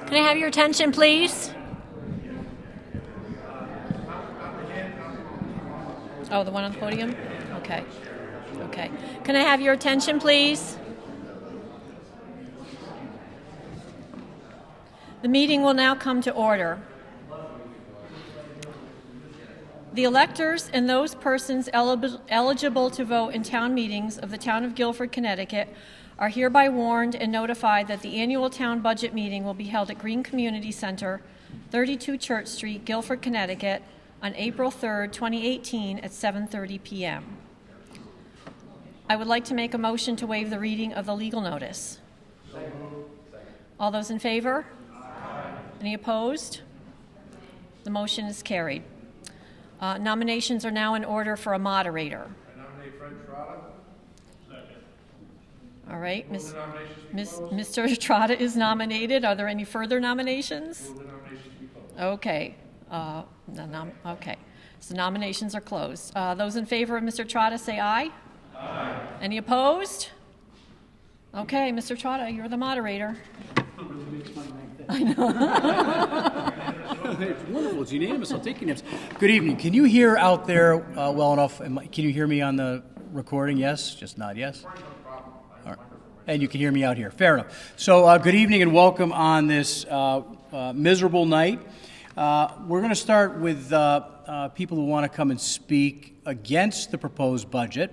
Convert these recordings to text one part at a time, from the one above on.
Can I have your attention, please? Oh, the one on the podium? Okay. Okay. Can I have your attention, please? The meeting will now come to order. The electors and those persons eligible to vote in town meetings of the Town of Guilford, Connecticut are hereby warned and notified that the annual town budget meeting will be held at Green Community Center, 32 Church Street, Guilford, Connecticut, on April 3rd, 2018 at 7:30 p.m. I would like to make a motion to waive the reading of the legal notice. All those in favor? Aye. Any opposed? The motion is carried. Nominations are now in order for a moderator. I nominate Fred Trotta. Second. All right, Mr. Trotta is nominated. Are there any further nominations? Move the nominations to be closed. Okay. Okay. So nominations are closed. Those in favor of Mr. Trotta say aye. Aye. Any opposed? Okay, Mr. Trotta, you're the moderator. I know. It's wonderful. It's unanimous. I'll take unanimous. Good evening. Can you hear out there well enough? Can you hear me on the recording? Yes? Just nod yes? All right. And you can hear me out here. Fair enough. So good evening and welcome on this miserable night. We're going to start with people who want to come and speak against the proposed budget.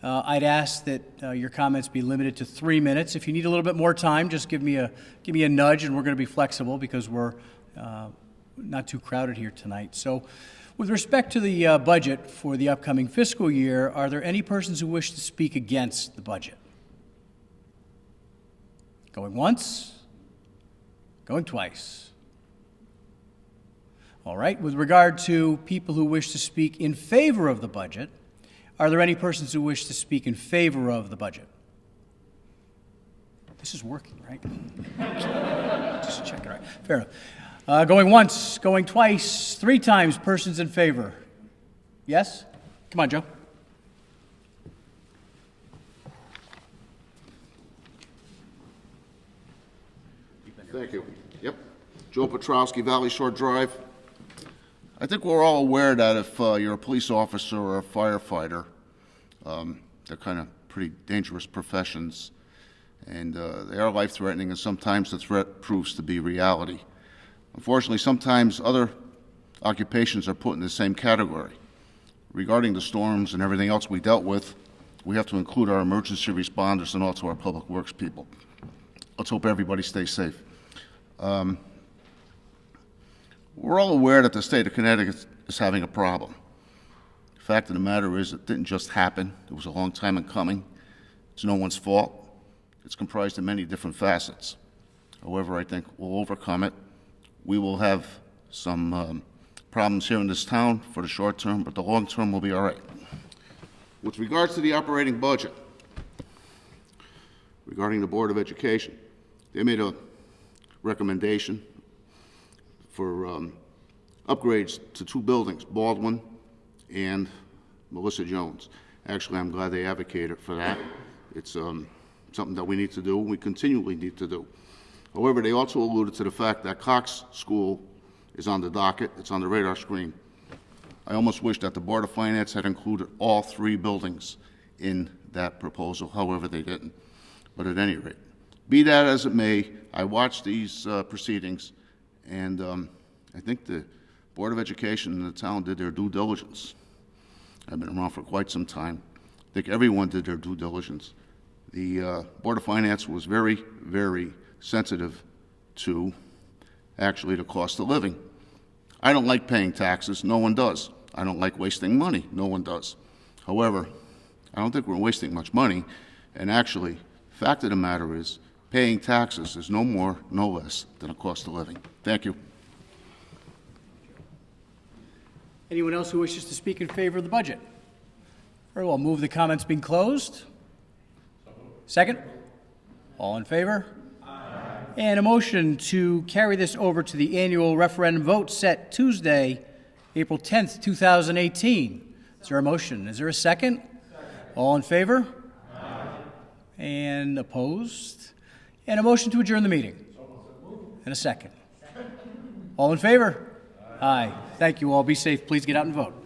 I'd ask that your comments be limited to 3 minutes. If you need a little bit more time, just give me a nudge, and we're going to be flexible because we're not too crowded here tonight. So, with respect to the budget for the upcoming fiscal year, are there any persons who wish to speak against the budget? Going once? Going twice? All right. With regard to people who wish to speak in favor of the budget, are there any persons who wish to speak in favor of the budget? This is working, right? Just check it out. Fair enough. Going once, going twice, 3 times, persons in favor. Yes? Come on, Joe. Thank you. Yep. Joe Petrowski, Valley Shore Drive. I think we're all aware that if you're a police officer or a firefighter, they're kind of pretty dangerous professions, and they are life-threatening, and sometimes the threat proves to be reality. Unfortunately, sometimes other occupations are put in the same category. Regarding the storms and everything else we dealt with, we have to include our emergency responders and also our public works people. Let's hope everybody stays safe. We're all aware that the state of Connecticut is having a problem. The fact of the matter is it didn't just happen. It was a long time in coming. It's no one's fault. It's comprised of many different facets. However, I think we'll overcome it. We will have some problems here in this town for the short term, but the long term will be all right. With regards to the operating budget, regarding the Board of Education, they made a recommendation for upgrades to 2 buildings, Baldwin and Melissa Jones. Actually, I'm glad they advocated for that. It's something that we need to do, we continually need to do. However, they also alluded to the fact that Cox School is on the docket, it's on the radar screen. I almost wish that the Board of Finance had included all 3 buildings in that proposal, however they didn't. But at any rate, be that as it may, I watched these proceedings, and I think the Board of Education in the town did their due diligence. I've been around for quite some time. I think everyone did their due diligence. The Board of Finance was very, very sensitive to actually the cost of living. I don't like paying taxes. No one does. I don't like wasting money. No one does. However, I don't think we're wasting much money. And actually, the fact of the matter is, paying taxes is no more, no less than a cost of living. Thank you. Anyone else who wishes to speak in favor of the budget? Very well. Move the comments being closed. Second? All in favor? Aye. And a motion to carry this over to the annual referendum vote set Tuesday, April 10th, 2018. Is there a motion? Is there a second? Second. All in favor? Aye. And opposed? And a motion to adjourn the meeting. And a second. All in favor? Aye. Thank you all. Be safe. Please get out and vote.